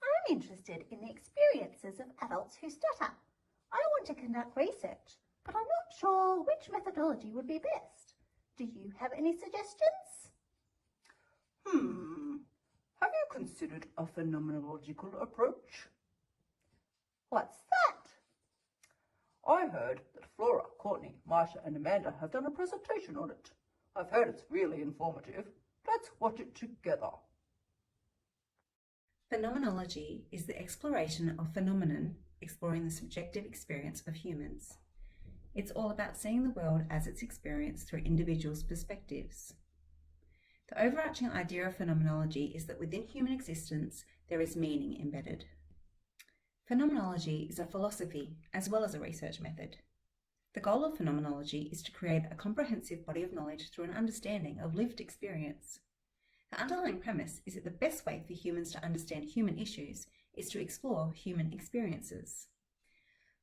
I'm interested in the experiences of adults who stutter. I want to conduct research, but I'm not sure which methodology would be best. Do you have any suggestions? Have you considered a phenomenological approach? What's that? I heard that Flora, Courtney, Marcia and Amanda have done a presentation on it. I've heard it's really informative. Let's watch it together. Phenomenology is the exploration of phenomenon, exploring the subjective experience of humans. It's all about seeing the world as it's experienced through individuals' perspectives. The overarching idea of phenomenology is that within human existence, there is meaning embedded. Phenomenology is a philosophy as well as a research method. The goal of phenomenology is to create a comprehensive body of knowledge through an understanding of lived experience. The underlying premise is that the best way for humans to understand human issues is to explore human experiences.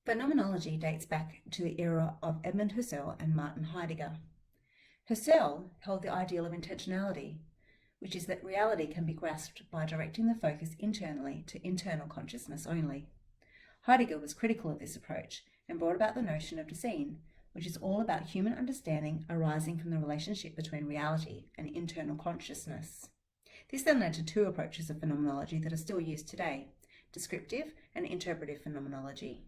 Phenomenology dates back to the era of Edmund Husserl and Martin Heidegger. Husserl held the ideal of intentionality, which is that reality can be grasped by directing the focus internally to internal consciousness only. Heidegger was critical of this approach and brought about the notion of deseen, which is all about human understanding arising from the relationship between reality and internal consciousness. This then led to two approaches of phenomenology that are still used today: descriptive and interpretive phenomenology.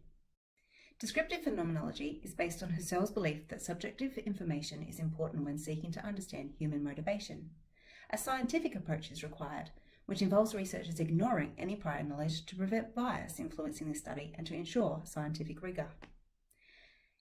Descriptive phenomenology is based on Husserl's belief that subjective information is important when seeking to understand human motivation. A scientific approach is required, which involves researchers ignoring any prior knowledge to prevent bias influencing the study and to ensure scientific rigour.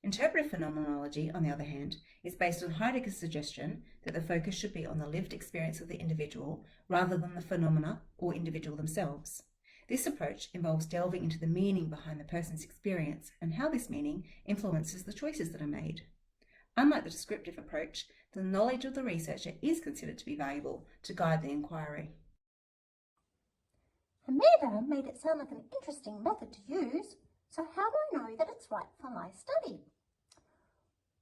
Interpretive phenomenology, on the other hand, is based on Heidegger's suggestion that the focus should be on the lived experience of the individual rather than the phenomena or individual themselves. This approach involves delving into the meaning behind the person's experience and how this meaning influences the choices that are made. Unlike the descriptive approach, the knowledge of the researcher is considered to be valuable to guide the inquiry. Amanda made it sound like an interesting method to use, so how do I know that it's right for my study?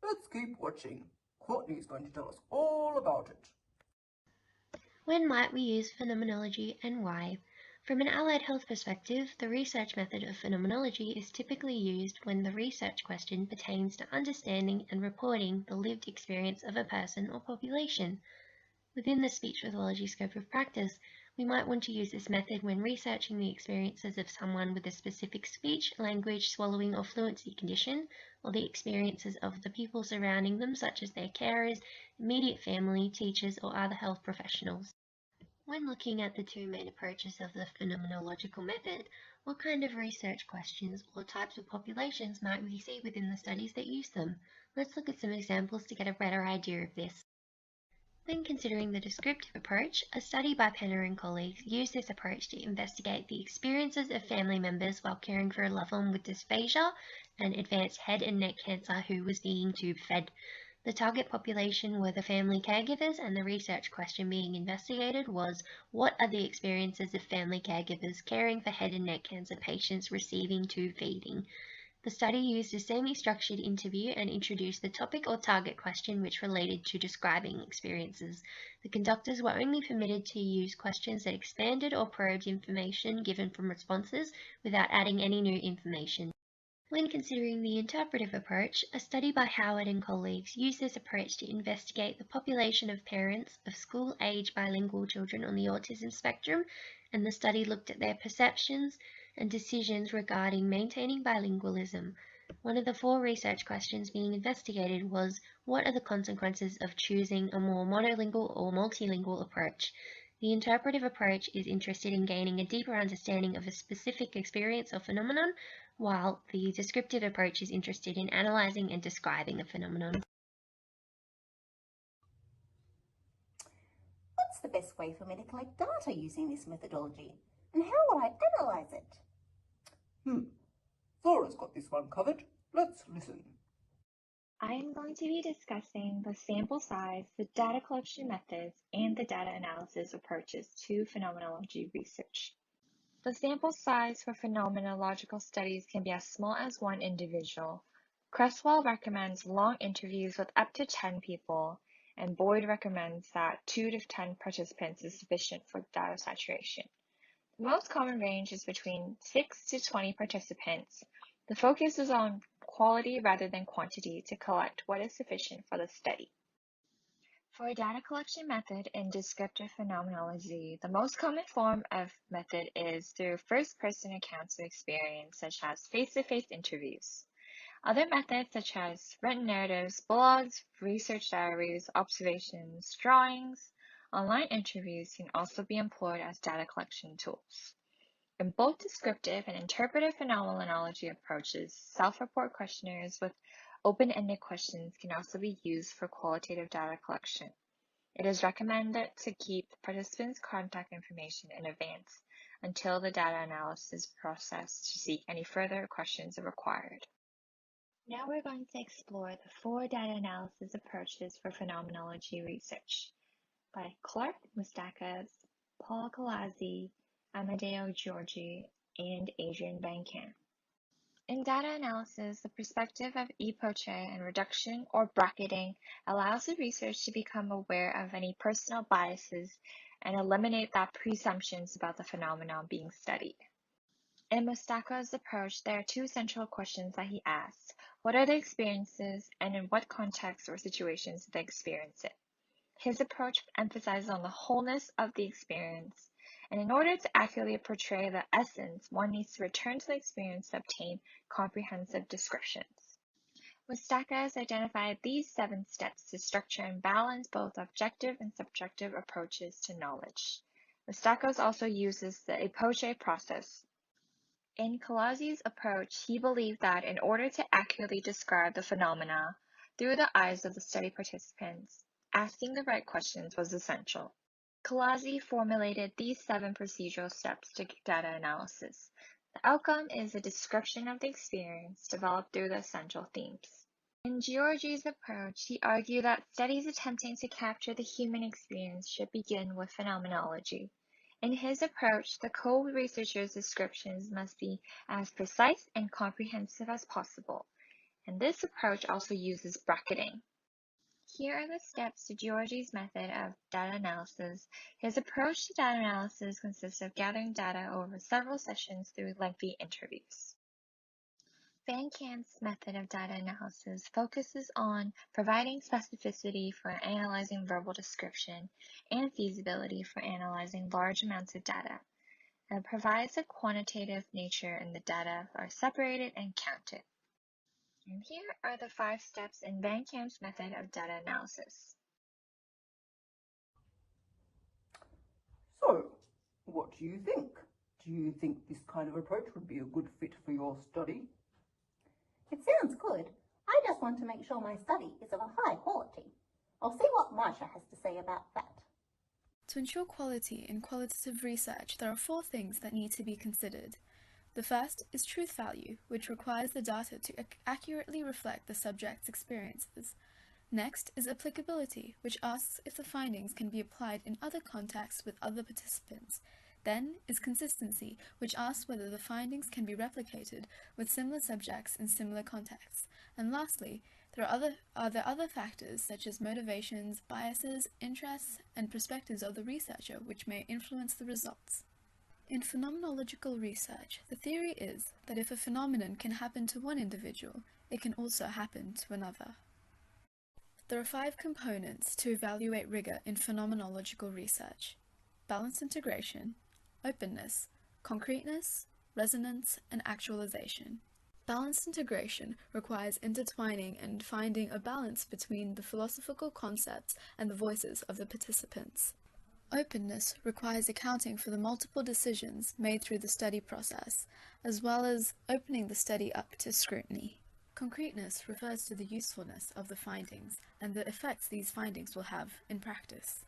Let's keep watching. Courtney's going to tell us all about it. When might we use phenomenology and why? From an allied health perspective, the research method of phenomenology is typically used when the research question pertains to understanding and reporting the lived experience of a person or population. Within the speech pathology scope of practice, we might want to use this method when researching the experiences of someone with a specific speech, language, swallowing or fluency condition, or the experiences of the people surrounding them, such as their carers, immediate family, teachers, or other health professionals. When looking at the two main approaches of the phenomenological method, what kind of research questions or types of populations might we see within the studies that use them? Let's look at some examples to get a better idea of this. When considering the descriptive approach, a study by Penner and colleagues used this approach to investigate the experiences of family members while caring for a loved one with dysphagia and advanced head and neck cancer who was being tube fed. The target population were the family caregivers, and the research question being investigated was, what are the experiences of family caregivers caring for head and neck cancer patients receiving tube feeding? The study used a semi-structured interview and introduced the topic or target question which related to describing experiences. The conductors were only permitted to use questions that expanded or probed information given from responses without adding any new information. When considering the interpretive approach, a study by Howard and colleagues used this approach to investigate the population of parents of school-age bilingual children on the autism spectrum, and the study looked at their perceptions and decisions regarding maintaining bilingualism. One of the 4 research questions being investigated was, what are the consequences of choosing a more monolingual or multilingual approach? The interpretive approach is interested in gaining a deeper understanding of a specific experience or phenomenon, while the descriptive approach is interested in analyzing and describing a phenomenon. What's the best way for me to collect data using this methodology? And how will I analyse it? Flora's got this one covered. Let's listen. I am going to be discussing the sample size, the data collection methods, and the data analysis approaches to phenomenology research. The sample size for phenomenological studies can be as small as 1 individual. Cresswell recommends long interviews with up to 10 people, and Boyd recommends that 2 to 10 participants is sufficient for data saturation. The most common range is between 6 to 20 participants. The focus is on quality rather than quantity to collect what is sufficient for the study. For a data collection method in descriptive phenomenology, the most common form of method is through first-person accounts of experience, such as face-to-face interviews. Other methods, such as written narratives, blogs, research diaries, observations, drawings, online interviews, can also be employed as data collection tools. In both descriptive and interpretive phenomenology approaches, self-report questionnaires with open-ended questions can also be used for qualitative data collection. It is recommended to keep participants' contact information in advance until the data analysis process to see any further questions are required. Now we're going to explore the 4 data analysis approaches for phenomenology research by Clark Mustakas, Paul Colazzi, Amadeo Giorgi, and Adrian Van Camp. In data analysis, the perspective of epoche and reduction or bracketing allows the researcher to become aware of any personal biases and eliminate that presumptions about the phenomenon being studied. In Mustaka's approach, there are 2 central questions that he asks. What are the experiences, and in what context or situations did they experience it? His approach emphasizes on the wholeness of the experience, and in order to accurately portray the essence, one needs to return to the experience to obtain comprehensive descriptions. Mustakas identified these 7 steps to structure and balance both objective and subjective approaches to knowledge. Mustakas also uses the epoche process. In Colazzi's approach, he believed that in order to accurately describe the phenomena through the eyes of the study participants, asking the right questions was essential. Colazzi formulated these 7 procedural steps to data analysis. The outcome is a description of the experience developed through the essential themes. In Giorgi's approach, he argued that studies attempting to capture the human experience should begin with phenomenology. In his approach, the co-researcher's descriptions must be as precise and comprehensive as possible, and this approach also uses bracketing. Here are the steps to Giorgi's method of data analysis. His approach to data analysis consists of gathering data over several sessions through lengthy interviews. Van Camp's method of data analysis focuses on providing specificity for analyzing verbal description and feasibility for analyzing large amounts of data, and provides a quantitative nature in the data are separated and counted. And here are the 5 steps in Van Camp's method of data analysis. So, what do you think? Do you think this kind of approach would be a good fit for your study? It sounds good. I just want to make sure my study is of a high quality. I'll see what Marsha has to say about that. To ensure quality in qualitative research, there are 4 things that need to be considered. The first is truth value, which requires the data to accurately reflect the subject's experiences. Next is applicability, which asks if the findings can be applied in other contexts with other participants. Then is consistency, which asks whether the findings can be replicated with similar subjects in similar contexts. And lastly, there are other factors such as motivations, biases, interests, and perspectives of the researcher which may influence the results. In phenomenological research, the theory is that if a phenomenon can happen to one individual, it can also happen to another. There are 5 components to evaluate rigor in phenomenological research: balanced integration, openness, concreteness, resonance, and actualization. Balanced integration requires intertwining and finding a balance between the philosophical concepts and the voices of the participants. Openness requires accounting for the multiple decisions made through the study process, as well as opening the study up to scrutiny. Concreteness refers to the usefulness of the findings and the effects these findings will have in practice.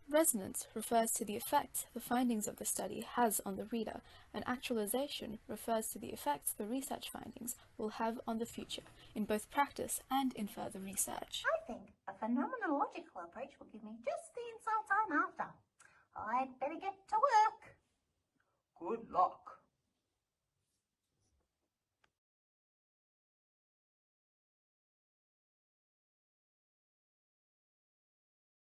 Resonance refers to the effect the findings of the study has on the reader, and actualization refers to the effects the research findings will have on the future, in both practice and in further research. I think a phenomenological approach will give me just the insights I'm after. I'd better get to work. Good luck.